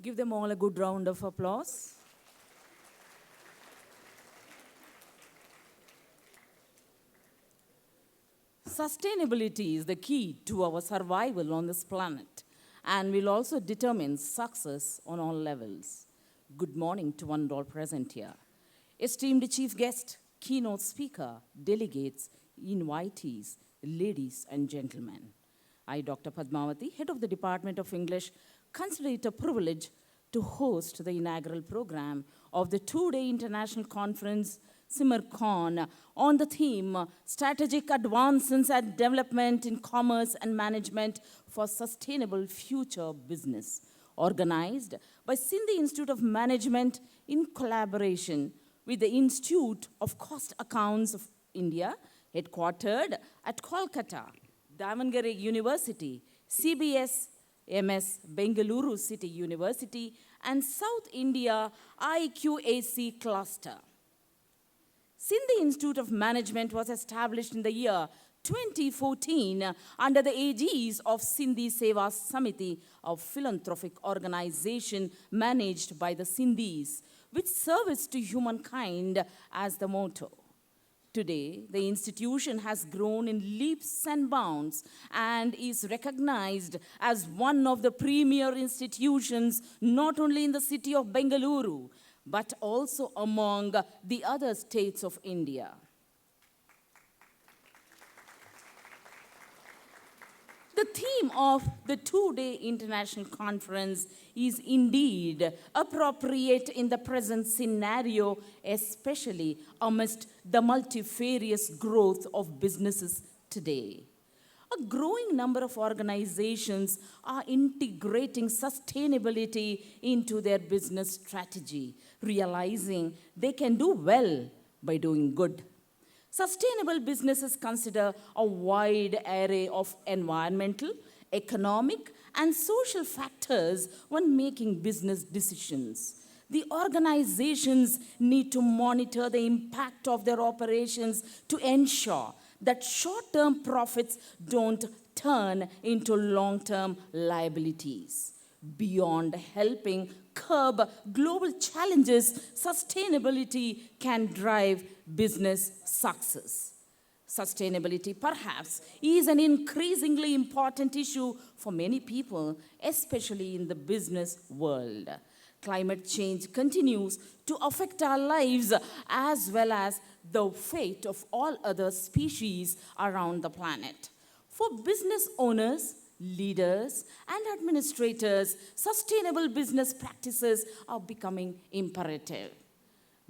Give them all a good round of applause. Sustainability is the key to our survival on this planet and will also determine success on all levels. Good morning to one and all present here. Esteemed chief guest, keynote speaker, delegates, invitees, ladies and gentlemen. I, Dr. Padmavati, head of the Department of English, consider it a privilege to host the inaugural program of the two-day international conference, SIMIRCON, on the theme, Strategic Advancements and Development in Commerce and Management for Sustainable Future Business, organized by Sindhi Institute of Management in collaboration with the Institute of Cost Accounts of India, headquartered at Kolkata, Davangere University, CBS MS Bengaluru City University, and South India IQAC Cluster. Sindhi Institute of Management was established in the year 2014 under the aegis of Sindhi Seva Samiti, a philanthropic organization managed by the Sindhis, with service to humankind as the motto. Today, the institution has grown in leaps and bounds and is recognized as one of the premier institutions not only in the city of Bengaluru, but also among the other states of India. The theme of the two-day international conference is indeed appropriate in the present scenario, especially amidst the multifarious growth of businesses today. A growing number of organizations are integrating sustainability into their business strategy, realizing they can do well by doing good. Sustainable businesses consider a wide array of environmental, economic, and social factors when making business decisions. The organizations need to monitor the impact of their operations to ensure that short-term profits don't turn into long-term liabilities. Beyond helping curb global challenges, sustainability can drive business success. Sustainability, perhaps, is an increasingly important issue for many people, especially in the business world. Climate change continues to affect our lives as well as the fate of all other species around the planet. For business owners, leaders, and administrators, sustainable business practices are becoming imperative.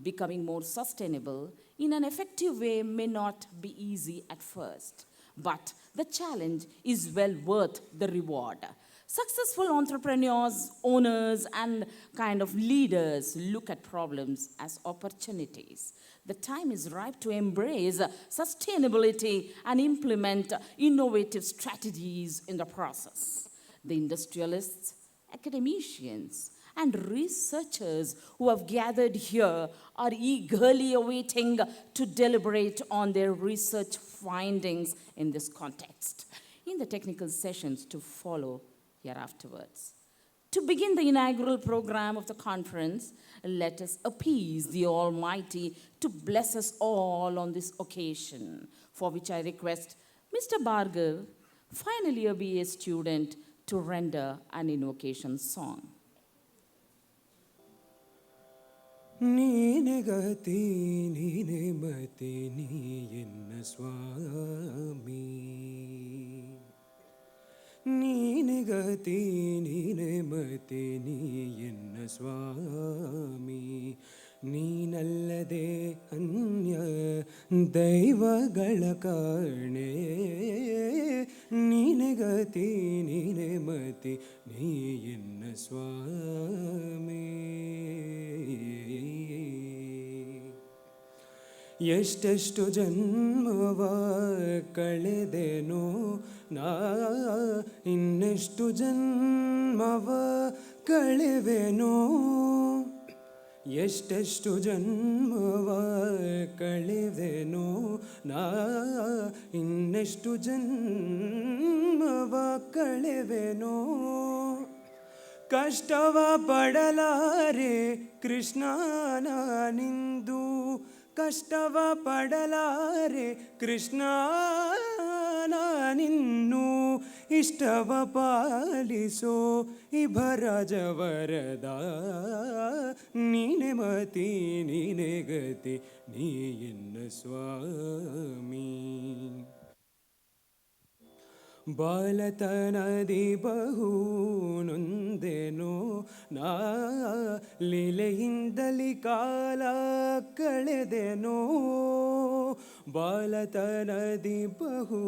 Becoming more sustainable in an effective way may not be easy at first, but the challenge is well worth the reward. Successful entrepreneurs, owners, and kind of leaders look at problems as opportunities. The time is ripe to embrace sustainability and implement innovative strategies in the process. The industrialists, academicians, and researchers who have gathered here are eagerly awaiting to deliberate on their research findings in this context, in the technical sessions to follow here afterwards. To begin the inaugural program of the conference, let us appease the Almighty to bless us all on this occasion, for which I request Mr. Bhargav, final year BA student, to render an invocation song. Nine gati, nine mati, nine swami. Nine gati, nine mati, nine swami. Neenallade anya daivagala karne. Nine gati, nine mati, nine swami. ಎಷ್ಟೆಷ್ಟು ಜನ್ಮವ ಕಳೆದೆನೋ ನಾ ಇನ್ನೆಷ್ಟು ಜನ್ಮವ ಕಳೆವೆನೋ ಎಷ್ಟೆಷ್ಟು ಜನ್ಮವ ಕಳೆವೆನೋ ನಾ ಇನ್ನೆಷ್ಟು ಜನ್ಮವ ಕಳೆವೆನೋ ಕಷ್ಟವ ಪಡಲಾರೆ ಕೃಷ್ಣ ನಾನಿಂದು ಕಷ್ಟವ ಪಡಲಾರೆ ಕೃಷ್ಣ ನಾನಿನ್ನು ಇಷ್ಟವ ಪಾಲಿಸೋ ಇಭರಾಜವರದ ನೀನೆ ಮತಿ ನೀನೆ ಗತಿ ನೀ ಎನ್ನ ಸ್ವಾಮಿ ಬಾಲತನದಿ ಬಹು ನೊಂದೆನೋ ನಾ ಲೀಲೆಯಿಂದಲಿ ಕಾಲ ಕಳೆದೆನೋ ಬಾಲತನದಿ ಬಹು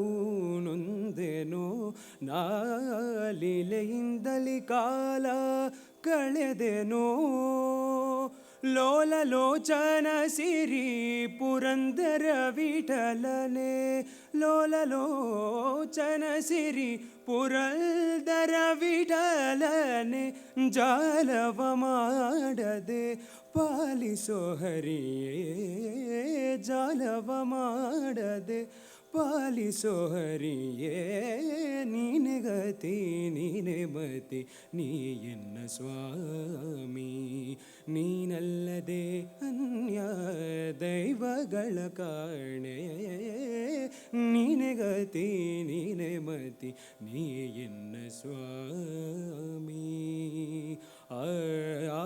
ನೊಂದೆನೋ ನಾ ಲೀಲೆಯಿಂದಲಿ ಕಾಲ ಕಳೆದೆನೋ ಲೋಲ ಲೋಚನ ಸಿರಿ ಪುರಂದರ ವಿಠಲನೆ ಲೋಲ ಲೋಚನ ಸಿರಿ ಪುರಂದರ ವಿಠಲನೆ ಜಾಲವ ಮಾಡದೆ ಪಾಲಿಸೋ ಹರಿಯೇ ಜಾಲವ ಮಾಡದೆ ಪಾಲಿಸೋ ಹರಿಯೇ ನೀನೆ ಗತಿ ನೀನೆ ಮತಿ ನೀ ಎನ್ನ ಸ್ವಾಮಿ ನೀನಲ್ಲದೆ ಅನ್ಯ ದೈವಗಳ ಕಾಣೆ ನೀನೆ ಗತಿ ನೀನೆ ಮತಿ ನೀ ಎನ್ನ ಸ್ವಾಮಿ ಆ ಆ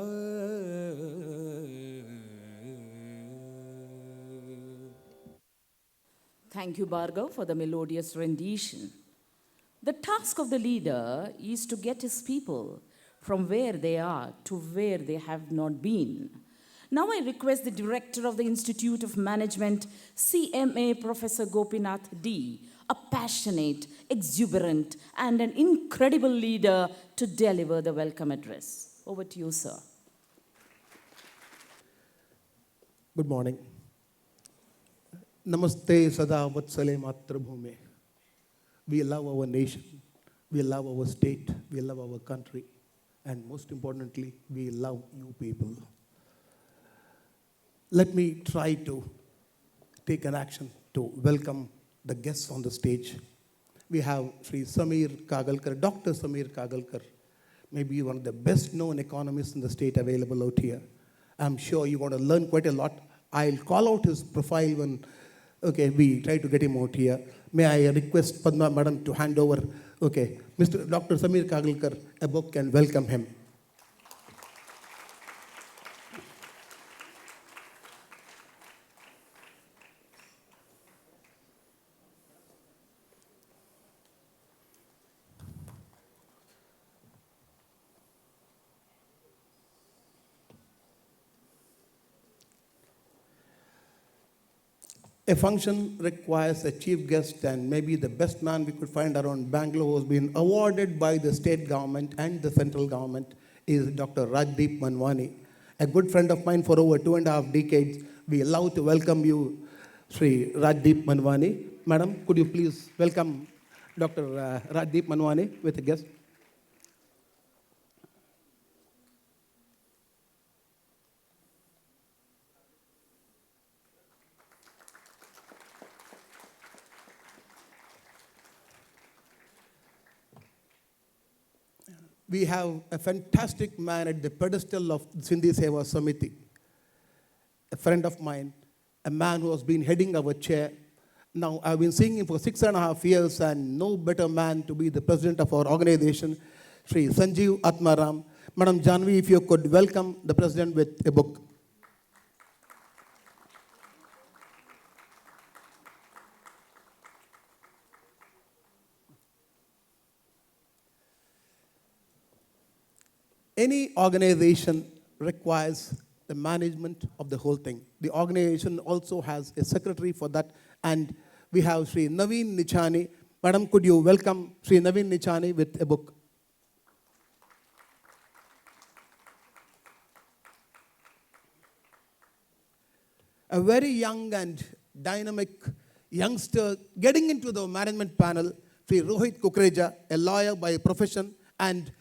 Thank you, Bhargav, for the melodious rendition. The task of the leader is to get his people from where they are to where they have not been. Now I request the Director of the Institute of Management, CMA, Professor Gopinath D., a passionate, exuberant, and an incredible leader to deliver the welcome address. Over to you, sir. Good morning. Namaste Sada Vatsale Matrabhume. We love our nation, we love our state, we love our country, and most importantly, we love you people. Let me try to take an action to welcome the guests on the stage. We have Sri Samir Kagalkar, Dr. Samir Kagalkar, maybe one of the best known economists in the state available out here. I'm sure you're going to learn quite a lot. I'll call out his profile when we try to get him out here. May I request Padma Madam to hand over, Mr. Dr. Samir Kagalkar a book and welcome him. A function requires a chief guest, and maybe the best man we could find around Bangalore who's been awarded by the state government and the central government is Dr. Rajdeep Manwani, a good friend of mine for over 2.5 decades. We love to welcome you, Sri Rajdeep Manwani. Madam, could you please welcome Dr. Rajdeep Manwani with a guest? We have a fantastic man at the pedestal of Sindhi Seva Samiti, a friend of mine, a man who has been heading our chair. Now, I've been seeing him for 6.5 years, and no better man to be the president of our organization, Sri Sanjeev Atmaram. Madam Janvi, if you could welcome the president with a book. Any organization requires the management of the whole thing. The organization also has a secretary for that, and we have Sri Naveen Nichani. Madam, could you welcome Sri Naveen Nichani with a book? A very young and dynamic youngster getting into the management panel, Sri Rohit Kukreja, a lawyer by profession, and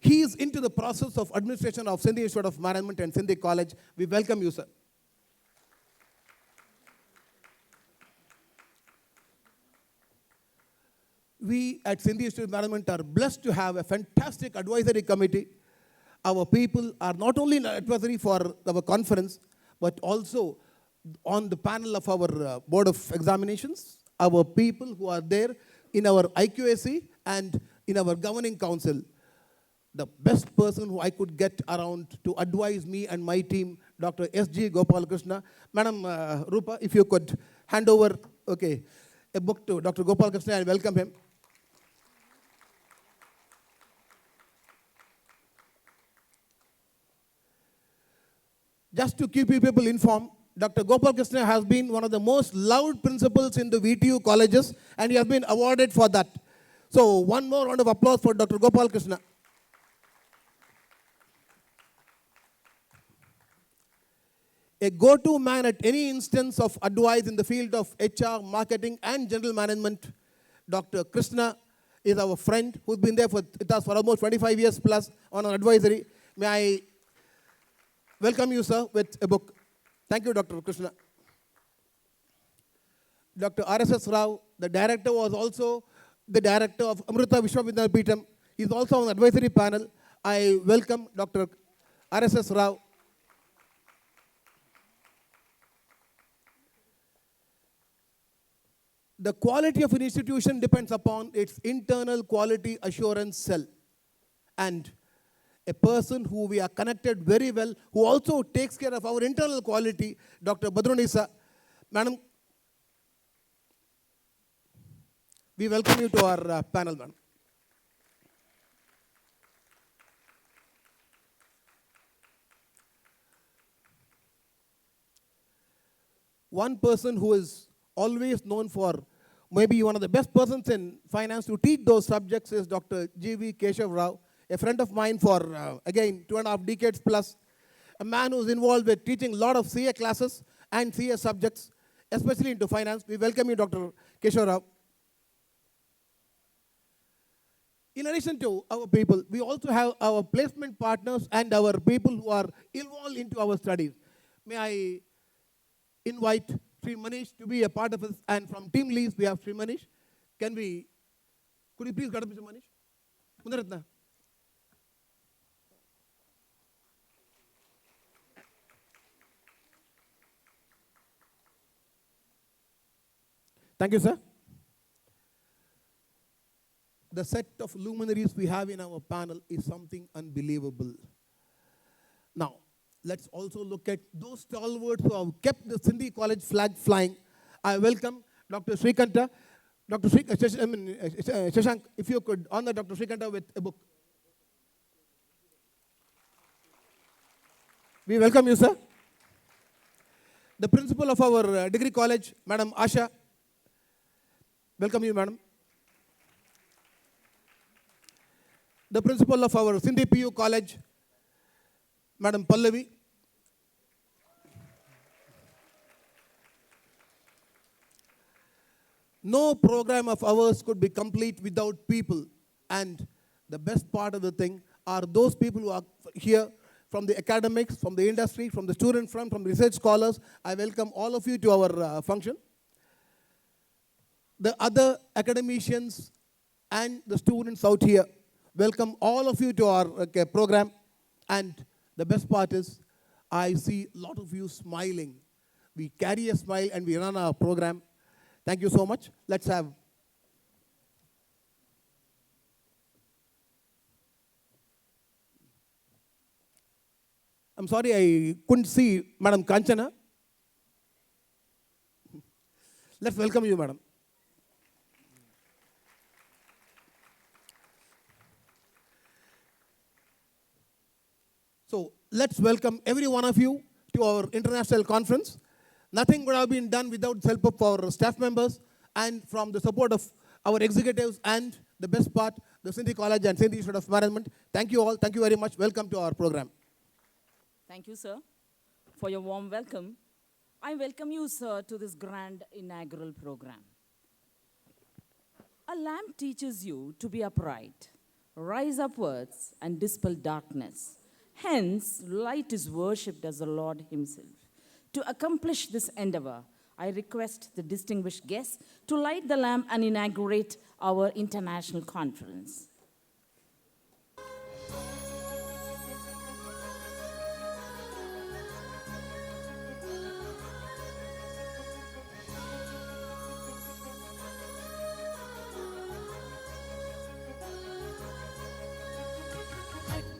he is into the process of administration of Sindhi Institute of Management and Sindhi College. We welcome you, sir. We at Sindhi Institute of Management are blessed to have a fantastic advisory committee Our people are not only an advisory for our conference, but also on the panel of our Board of Examinations, our people who are there in our IQAC and in our governing council. The best person who I could get around to advise me and my team, Dr. S.G. Gopalakrishna. Madam Rupa, if you could hand over, a book to Dr. Gopalakrishna and welcome him. Just to keep you people informed, Dr. Gopalakrishna has been one of the most loved principals in the VTU colleges, and he has been awarded for that. So one more round of applause for Dr. Gopalakrishna. A go-to man at any instance of advice in the field of HR, marketing, and general management, Dr. Krishna is our friend who's been there with us for almost 25 years plus on an advisory. May I welcome you, sir, with a book. Thank you, Dr. Krishna. Dr. R.S.S. Rao, the director, was also the director of Amrita Vishwavidyapeetham. He's also on the advisory panel. I welcome Dr. R.S.S. Rao. The quality of an institution depends upon its internal quality assurance cell. And a person who we are connected very well, who also takes care of our internal quality, Dr. Badrunisa. Madam, we welcome you to our panel, madam. One person who is always known for maybe one of the best persons in finance to teach those subjects is Dr. G.V. Keshav Rao, a friend of mine for, again, 2.5 decades plus, a man who's involved with teaching a lot of CA classes and CA subjects, especially into finance. We welcome you, Dr. Keshav Rao. In addition to our people, we also have our placement partners and our people who are involved into our studies. May I invite Sri Manish to be a part of us, and from Team Leads we have Sri Manish. Could you please get up, Mr. Manish? Mundaratna. Thank you, sir. The set of luminaries we have in our panel is something unbelievable. Now, let's also look at those stalwarts who have kept the Sindhi College flag flying. I welcome Dr. Srikanta. Dr. Shashank, if you could honor Dr. Srikanta with a book. We welcome you, sir. The principal of our degree college, Madam Asha. Welcome you, madam. The principal of our Sindhi PU college, Madam Pallavi. No program of ours could be complete without people. And the best part of the thing are those people who are here from the academics, from the industry, from the student front, from the research scholars. I welcome all of you to our function. The other academicians and the students out here, welcome all of you to our program. And the best part is, I see a lot of you smiling. We carry a smile and we run our program. Thank you so much. Let's have. I'm sorry, I couldn't see Madam Kanchana. Let's welcome you, madam. So let's welcome every one of you to our international conference. Nothing would have been done without the help of our staff members and from the support of our executives and the best part, the Sindhi College and Sindhi Institute of Management. Thank you all. Thank you very much. Welcome to our program. Thank you, sir, for your warm welcome. I welcome you, sir, to this grand inaugural program. A lamp teaches you to be upright, rise upwards, and dispel darkness. Hence, light is worshipped as the Lord himself. To accomplish this endeavor, I request the distinguished guests to light the lamp and inaugurate our international conference.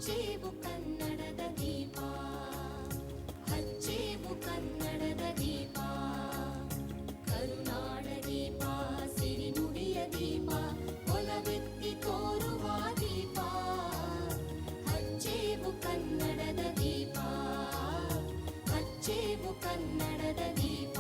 ಹಚ್ಚೇವು ಕನ್ನಡದ ದೀಪ ಹಚ್ಚೇವು ಕನ್ನಡದ ದೀಪ ಕರುನಾಡ ದೀಪ ಸಿರಿನುಡಿಯ ದೀಪ ಒಲವೆತ್ತಿ ತೋರುವ ದೀಪ ಹಚ್ಚೇವು ಕನ್ನಡದ ದೀಪ ಹಚ್ಚೇವು ಕನ್ನಡದ ದೀಪ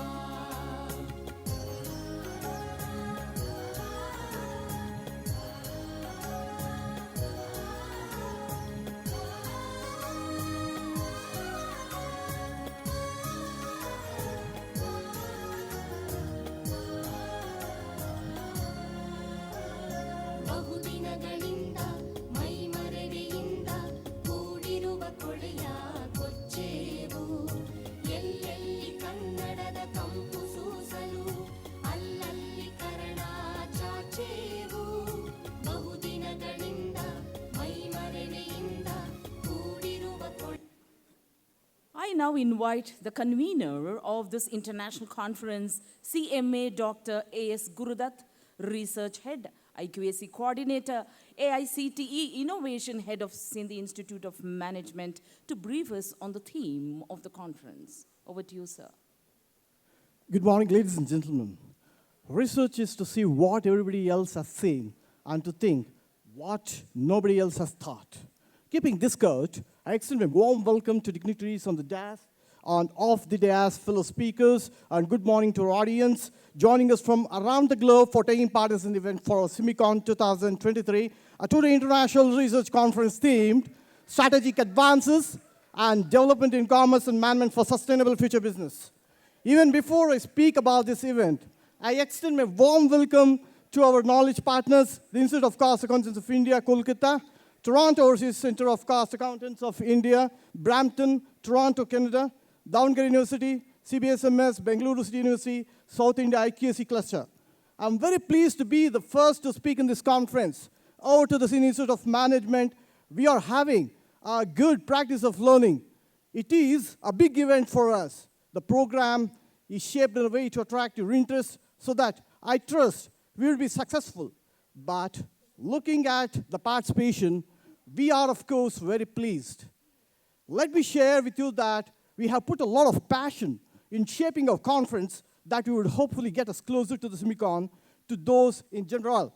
ಬಹುದಿನಗಳಿಂದ ಮೈಮರೆವೆಯಿಂದ ಕೂಡಿರುವ ಕೊಳೆಯ ಕೊಚ್ಚೇವು ಎಲ್ಲೆಲ್ಲಿ ಕನ್ನಡದ ಕಂಪು ಸೂಸಲು ಅಲ್ಲಲ್ಲಿ ಕನ್ನಡ ಚಾಚೇವು ಬಹುದಿನಗಳಿಂದ ಮೈಮರೆವೆಯಿಂದ ಕೂಡಿರುವ ಕೊಳೆ. I now invite the convener of this international conference, CMA Dr. A.S. Gurudat, Research Head, IQAC Coordinator, AICTE Innovation Head of Sindhi Institute of Management, to brief us on the theme of the conference. Over to you, sir. Good morning, ladies and gentlemen. Research is to see what everybody else has seen and to think what nobody else has thought. Keeping this court, I extend a warm welcome to dignitaries on the dais and off the dais, fellow speakers, and good morning to our audience joining us from around the globe for taking part in the event for SIMIRCON 2023, a two-day international research conference themed Strategic Advances and Development in Commerce and Management for Sustainable Future Business. Even before I speak about this event, I extend my warm welcome to our knowledge partners, the Institute of Cost Accountants of India, Kolkata, Toronto Overseas Center of Cost Accountants of India, Brampton, Toronto, Canada, Davangere University, CBSMS, Bengaluru City University, South India IQAC Cluster. I'm very pleased to be the first to speak in this conference. Over to the Sindhi Institute of Management, we are having a good practice of learning. It is a big event for us. The program is shaped in a way to attract your interest so that I trust we will be successful. But looking at the participation, we are, of course, very pleased. Let me share with you that we have put a lot of passion in shaping our conference that we would hopefully get us closer to the SIMIRCON, to those in general.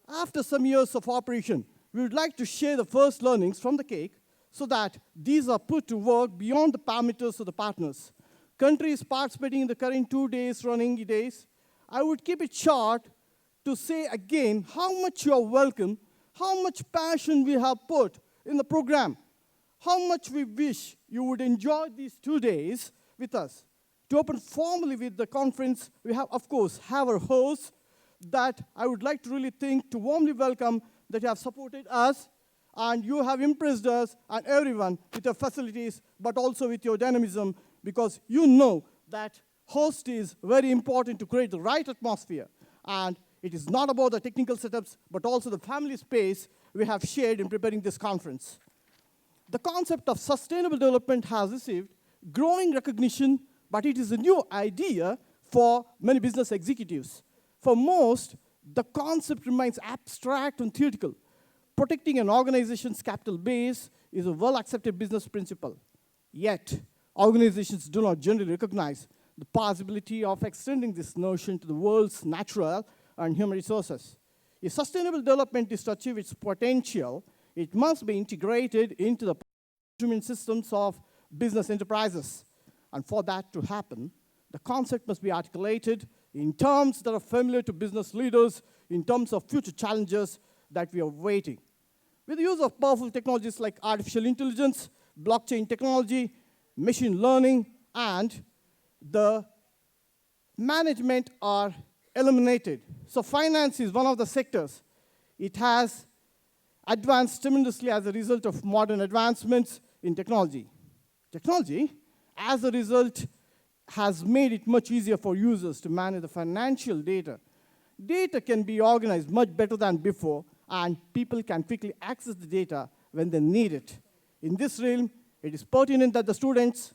After some years of operation, we would like to share the first learnings from the cake so that these are put to work beyond the parameters of the partners. Countries participating in the current 2 days running days, I would keep it short to say again how much you are welcome, how much passion we have put in the program, how much we wish you would enjoy these 2 days with us. To open formally with the conference, we have, of course, our hosts that I would like to really think to warmly welcome that you have supported us and you have impressed us and everyone with your facilities, but also with your dynamism, because you know that host is very important to create the right atmosphere. And it is not about the technical setups, but also the family space we have shared in preparing this conference. The concept of sustainable development has received growing recognition, but it is a new idea for many business executives. For most, the concept remains abstract and theoretical. Protecting an organization's capital base is a well-accepted business principle. Yet, organizations do not generally recognize the possibility of extending this notion to the world's natural and human resources. If sustainable development is to achieve its potential, it must be integrated into the management systems of business enterprises. And for that to happen, the concept must be articulated in terms that are familiar to business leaders, in terms of future challenges that we are waiting. With the use of powerful technologies like artificial intelligence, blockchain technology, machine learning, and the management are eliminated. So finance is one of the sectors. It has advanced tremendously as a result of modern advancements in technology. Technology, as a result, has made it much easier for users to manage the financial data. Data can be organized much better than before, and people can quickly access the data when they need it. In this realm, it is pertinent that the students,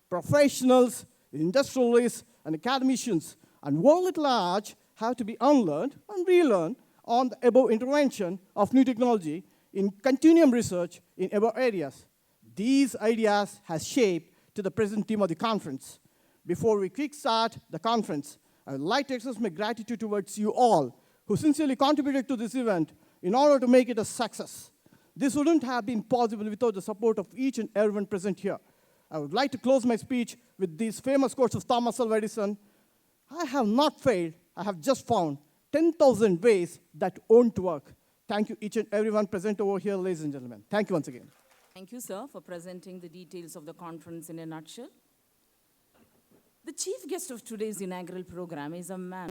professionals, industrialists, and academicians, and world at large have to be unlearned and relearned on the above intervention of new technology in continuum research in our areas. These ideas has shaped to the present theme of the conference. Before we kickstart the conference, I would like to express my gratitude towards you all who sincerely contributed to this event in order to make it a success. This wouldn't have been possible without the support of each and everyone present here. I would like to close my speech with these famous quotes of Thomas Alva Edison. I have not failed, I have just found 10,000 ways that won't work. Thank you each and everyone present over here, ladies and gentlemen. Thank you once again. Thank you, sir, for presenting the details of the conference in a nutshell. The chief guest of today's inaugural program is a man